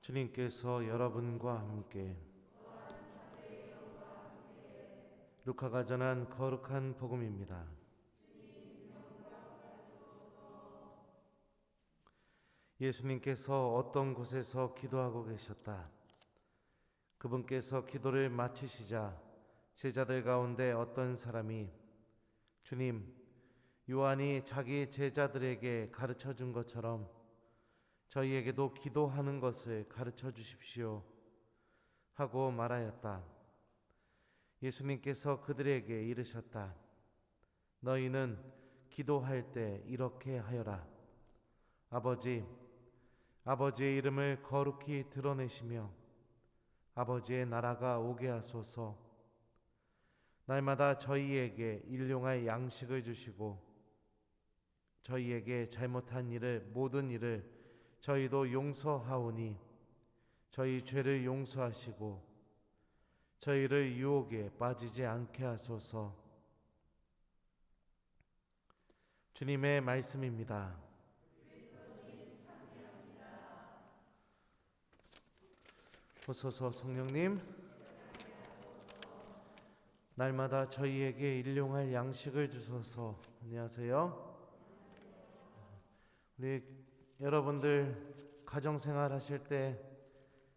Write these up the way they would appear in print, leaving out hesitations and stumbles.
주님께서 여러분과 함께 루카가 전한 거룩한 복음입니다. 예수님께서 어떤 곳에서 기도하고 계셨다. 그분께서 기도를 마치시자 제자들 가운데 어떤 사람이 주님, 요한이 자기 제자들에게 가르쳐 준 것처럼 저희에게도 기도하는 것을 가르쳐 주십시오 하고 말하였다. 예수님께서 그들에게 이르셨다. 너희는 기도할 때 이렇게 하여라. 아버지의 이름을 거룩히 드러내시며 아버지의 나라가 오게 하소서. 날마다 저희에게 일용할 양식을 주시고 저희에게 잘못한 모든 일을 저희도 용서하오니 저희 죄를 용서하시고 저희를 유혹에 빠지지 않게 하소서. 주님의 말씀입니다. 오소서 성령님, 날마다 저희에게 일용할 양식을 주소서. 안녕하세요. 우리 여러분들 가정생활 하실 때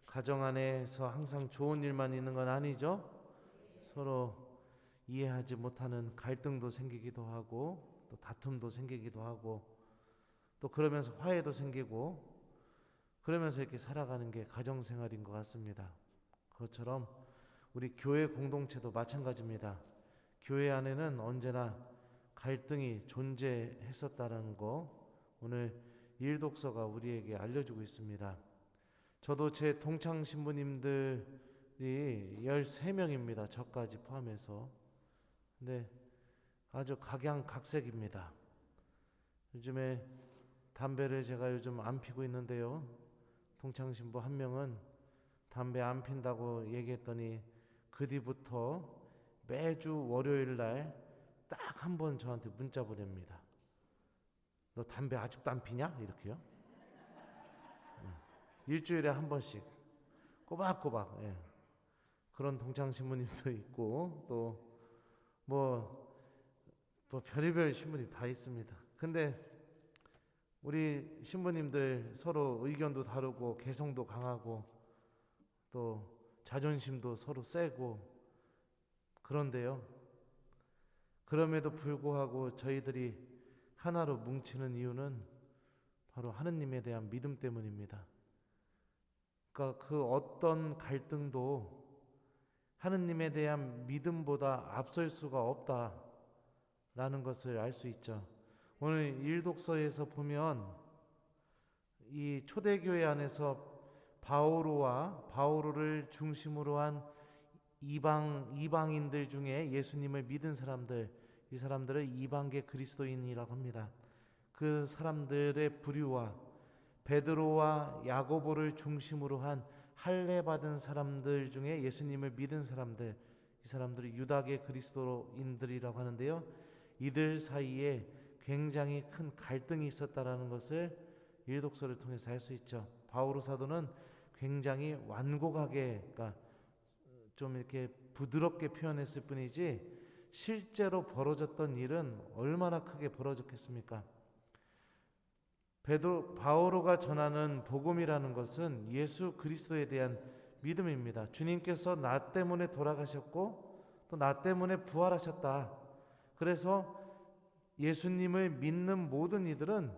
가정 안에서 항상 좋은 일만 있는 건 아니죠? 서로 이해하지 못하는 갈등도 생기기도 하고 또 다툼도 생기기도 하고 또 그러면서 화해도 생기고 그러면서 이렇게 살아가는 게 가정생활인 것 같습니다. 그것처럼 우리 교회 공동체도 마찬가지입니다. 교회 안에는 언제나 갈등이 존재했었다는 거 오늘 일독서가 우리에게 알려주고 있습니다. 저도 제 동창 신부님들이 13명입니다. 저까지 포함해서. 근데 아주 각양각색입니다. 요즘에 담배를 제가 요즘 안 피고 있는데요. 동창 신부 한 명은 담배 안 핀다고 얘기했더니 그 뒤부터 매주 월요일 날 딱 한 번 저한테 문자 보냅니다. 너 담배 아직도 안 피냐? 이렇게요. 일주일에 한 번씩 꼬박꼬박. 그런 동창 신부님도 있고 또 별의별 신부님 다 있습니다. 근데 우리 신부님들 서로 의견도 다르고 개성도 강하고 또 자존심도 서로 세고 그런데요. 그럼에도 불구하고 저희들이 하나로 뭉치는 이유는 바로 하느님에 대한 믿음 때문입니다. 그러니까 그 어떤 갈등도 하느님에 대한 믿음보다 앞설 수가 없다라는 것을 알 수 있죠. 오늘 일독서에서 보면 이 초대교회 안에서 바오로를 중심으로 한 이방인들 중에 예수님을 믿은 사람들, 이 사람들을 이방계 그리스도인이라고 합니다. 그 사람들의 부류와 베드로와 야고보를 중심으로 한 할례 받은 사람들 중에 예수님을 믿은 사람들, 이 사람들이 유다계 그리스도인들이라고 하는데요. 이들 사이에 굉장히 큰 갈등이 있었다라는 것을 일독서를 통해서 알 수 있죠. 바오로 사도는 굉장히 완곡하게, 그러니까 좀 이렇게 부드럽게 표현했을 뿐이지 실제로 벌어졌던 일은 얼마나 크게 벌어졌겠습니까? 바오로가 전하는 복음이라는 것은 예수 그리스도에 대한 믿음입니다. 주님께서 나 때문에 돌아가셨고 또 나 때문에 부활하셨다. 그래서 예수님을 믿는 모든 이들은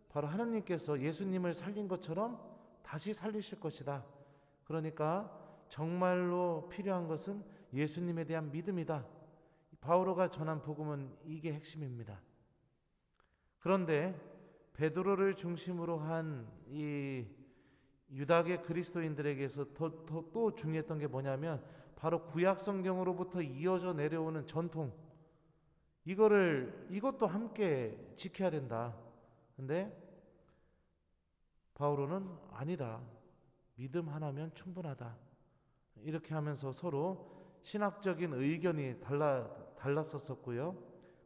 바로 하나님께서 예수님을 살린 것처럼 다시 살리실 것이다. 그러니까 정말로 필요한 것은 예수님에 대한 믿음이다. 바오로가 전한 복음은 이게 핵심입니다. 그런데 베드로를 중심으로 한 이 유다계 그리스도인들에게서 또 중요했던 게 뭐냐면 바로 구약 성경으로부터 이어져 내려오는 전통, 이것도 함께 지켜야 된다. 근데 바오로는 아니다. 믿음 하나면 충분하다. 이렇게 하면서 서로 신학적인 의견이 달랐었고요.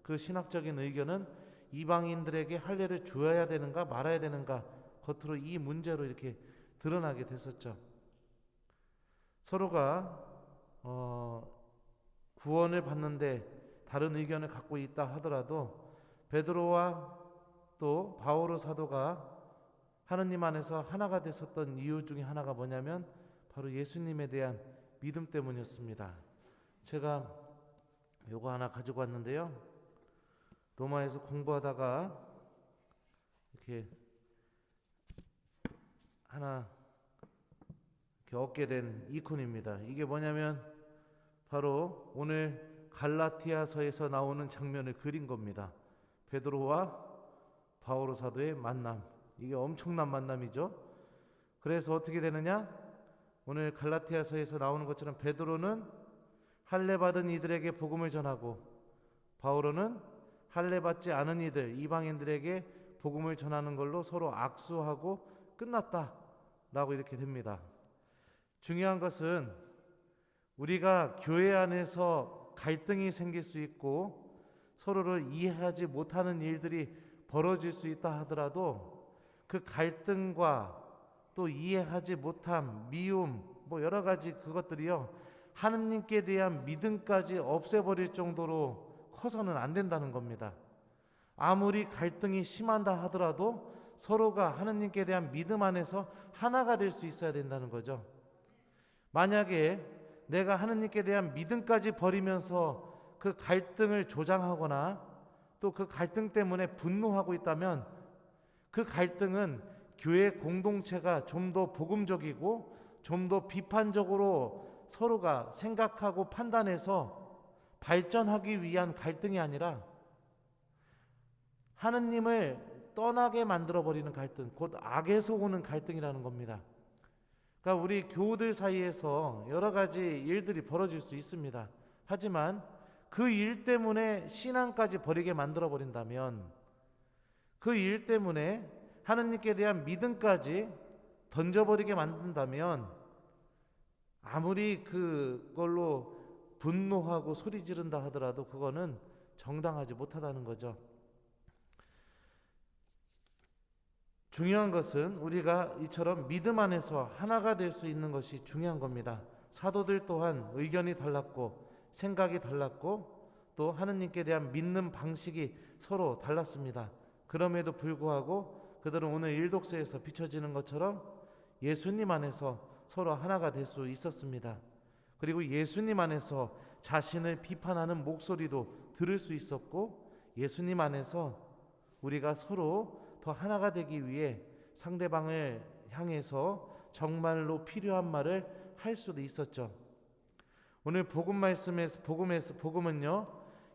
그 신학적인 의견은 이방인들에게 할례를 주어야 되는가 말아야 되는가, 겉으로 이 문제로 이렇게 드러나게 됐었죠. 서로가 구원을 받는데 다른 의견을 갖고 있다 하더라도 베드로와 또 바오로 사도가 하느님 안에서 하나가 됐었던 이유 중에 하나가 뭐냐면 바로 예수님에 대한 믿음 때문이었습니다. 제가 요거 하나 가지고 왔는데요. 로마에서 공부하다가 이렇게 하나 이렇게 얻게 된 이콘입니다. 이게 뭐냐면 바로 오늘 갈라티아서에서 나오는 장면을 그린 겁니다. 베드로와 바오로 사도의 만남. 이게 엄청난 만남이죠. 그래서 어떻게 되느냐? 오늘 갈라티아서에서 나오는 것처럼 베드로는 할례 받은 이들에게 복음을 전하고 바오로는 할례 받지 않은 이들 이방인들에게 복음을 전하는 걸로 서로 악수하고 끝났다라고 이렇게 됩니다. 중요한 것은 우리가 교회 안에서 갈등이 생길 수 있고 서로를 이해하지 못하는 일들이 벌어질 수 있다 하더라도 그 갈등과 또 이해하지 못함, 미움, 뭐 여러 가지 그것들이요 하느님께 대한 믿음까지 없애버릴 정도로 커서는 안 된다는 겁니다. 아무리 갈등이 심한다 하더라도 서로가 하느님께 대한 믿음 안에서 하나가 될 수 있어야 된다는 거죠. 만약에 내가 하느님께 대한 믿음까지 버리면서 그 갈등을 조장하거나 또 그 갈등 때문에 분노하고 있다면 그 갈등은 교회 공동체가 좀 더 복음적이고 좀 더 비판적으로 서로가 생각하고 판단해서 발전하기 위한 갈등이 아니라 하느님을 떠나게 만들어버리는 갈등, 곧 악에서 오는 갈등이라는 겁니다. 그러니까 우리 교우들 사이에서 여러 가지 일들이 벌어질 수 있습니다. 하지만 그 일 때문에 신앙까지 버리게 만들어버린다면 그 일 때문에 하느님께 대한 믿음까지 던져버리게 만든다면 아무리 그걸로 분노하고 소리 지른다 하더라도 그거는 정당하지 못하다는 거죠. 중요한 것은 우리가 이처럼 믿음 안에서 하나가 될 수 있는 것이 중요한 겁니다. 사도들 또한 의견이 달랐고 생각이 달랐고 또 하느님께 대한 믿는 방식이 서로 달랐습니다. 그럼에도 불구하고 그들은 오늘 일독서에서 비춰지는 것처럼 예수님 안에서 서로 하나가 될 수 있었습니다. 그리고 예수님 안에서 자신을 비판하는 목소리도 들을 수 있었고 예수님 안에서 우리가 서로 더 하나가 되기 위해 상대방을 향해서 정말로 필요한 말을 할 수도 있었죠. 오늘 복음 말씀에서 복음은요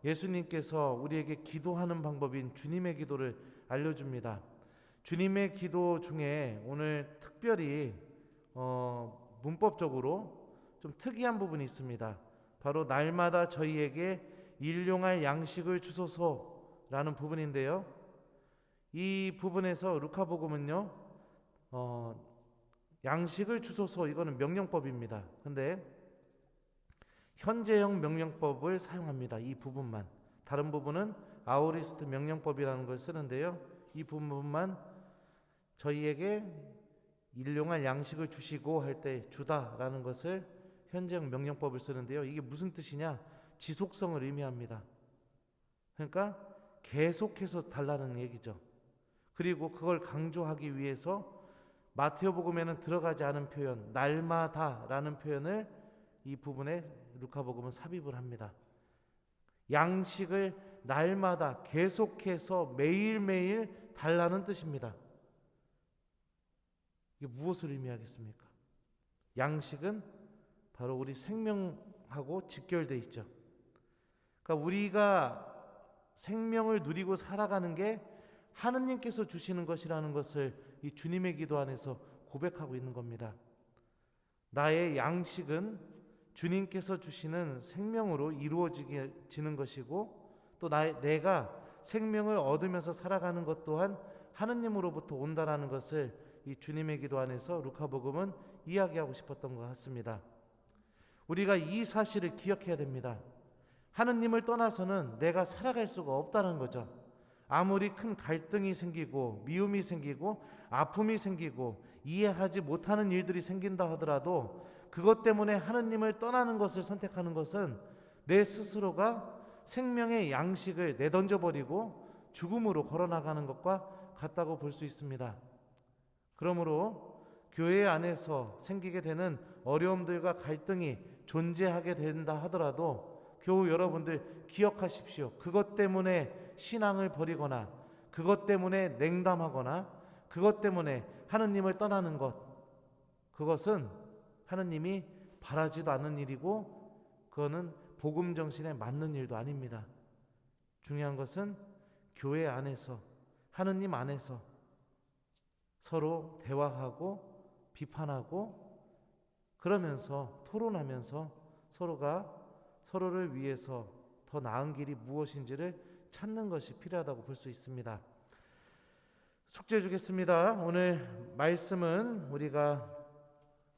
예수님께서 우리에게 기도하는 방법인 주님의 기도를 알려줍니다. 주님의 기도 중에 오늘 특별히 문법적으로 좀 특이한 부분이 있습니다. 바로 날마다 저희에게 일용할 양식을 주소서라는 부분인데요. 이 부분에서 루카복음은요 양식을 주소서 이거는 명령법입니다. 근데 현재형 명령법을 사용합니다. 이 부분만. 다른 부분은 아오리스트 명령법이라는 걸 쓰는데요. 이 부분만 저희에게 일용할 양식을 주시고 할 때 주다라는 것을 현재형 명령법을 쓰는데요. 이게 무슨 뜻이냐? 지속성을 의미합니다. 그러니까 계속해서 달라는 얘기죠. 그리고 그걸 강조하기 위해서 마태오복음에는 들어가지 않은 표현 날마다라는 표현을 이 부분에 루카복음은 삽입을 합니다. 양식을 날마다 계속해서 매일매일 달라는 뜻입니다. 이게 무엇을 의미하겠습니까? 양식은 바로 우리 생명하고 직결되어 있죠. 그러니까 우리가 생명을 누리고 살아가는 게 하느님께서 주시는 것이라는 것을 이 주님의 기도 안에서 고백하고 있는 겁니다. 나의 양식은 주님께서 주시는 생명으로 이루어지는 것이고 또 내가 생명을 얻으면서 살아가는 것 또한 하느님으로부터 온다라는 것을 이 주님의 기도 안에서 루카복음은 이야기하고 싶었던 것 같습니다. 우리가 이 사실을 기억해야 됩니다. 하느님을 떠나서는 내가 살아갈 수가 없다는 거죠. 아무리 큰 갈등이 생기고 미움이 생기고 아픔이 생기고 이해하지 못하는 일들이 생긴다 하더라도 그것 때문에 하느님을 떠나는 것을 선택하는 것은 내 스스로가 생명의 양식을 내던져 버리고 죽음으로 걸어나가는 것과 같다고 볼 수 있습니다. 그러므로 교회 안에서 생기게 되는 어려움들과 갈등이 존재하게 된다 하더라도 교우 여러분들 기억하십시오. 그것 때문에 신앙을 버리거나 그것 때문에 냉담하거나 그것 때문에 하느님을 떠나는 것, 그것은 하느님이 바라지도 않는 일이고 그거는 복음 정신에 맞는 일도 아닙니다. 중요한 것은 교회 안에서 하느님 안에서 서로 대화하고 비판하고 그러면서 토론하면서 서로가 서로를 위해서 더 나은 길이 무엇인지를 찾는 것이 필요하다고 볼 수 있습니다. 숙제 주겠습니다. 오늘 말씀은 우리가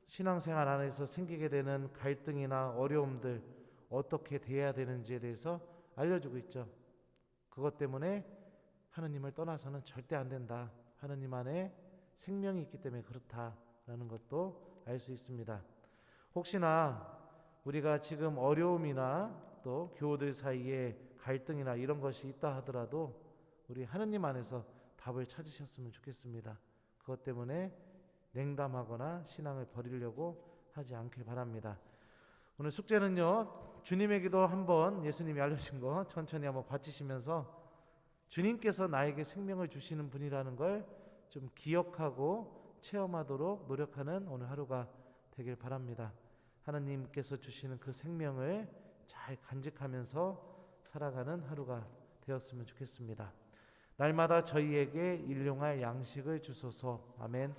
신앙생활 안에서 생기게 되는 갈등이나 어려움들 어떻게 대해야 되는지에 대해서 알려주고 있죠. 그것 때문에 하느님을 떠나서는 절대 안 된다. 하느님 안에 생명이 있기 때문에 그렇다라는 것도 알 수 있습니다. 혹시나 우리가 지금 어려움이나 또 교우들 사이에 갈등이나 이런 것이 있다 하더라도 우리 하느님 안에서 답을 찾으셨으면 좋겠습니다. 그것 때문에 냉담하거나 신앙을 버리려고 하지 않길 바랍니다. 오늘 숙제는요, 주님에게도 한번 예수님이 알려준 거 천천히 한번 바치시면서 주님께서 나에게 생명을 주시는 분이라는 걸 좀 기억하고 체험하도록 노력하는 오늘 하루가 되길 바랍니다. 하나님께서 주시는 그 생명을 잘 간직하면서 살아가는 하루가 되었으면 좋겠습니다. 날마다 저희에게 일용할 양식을 주소서. 아멘.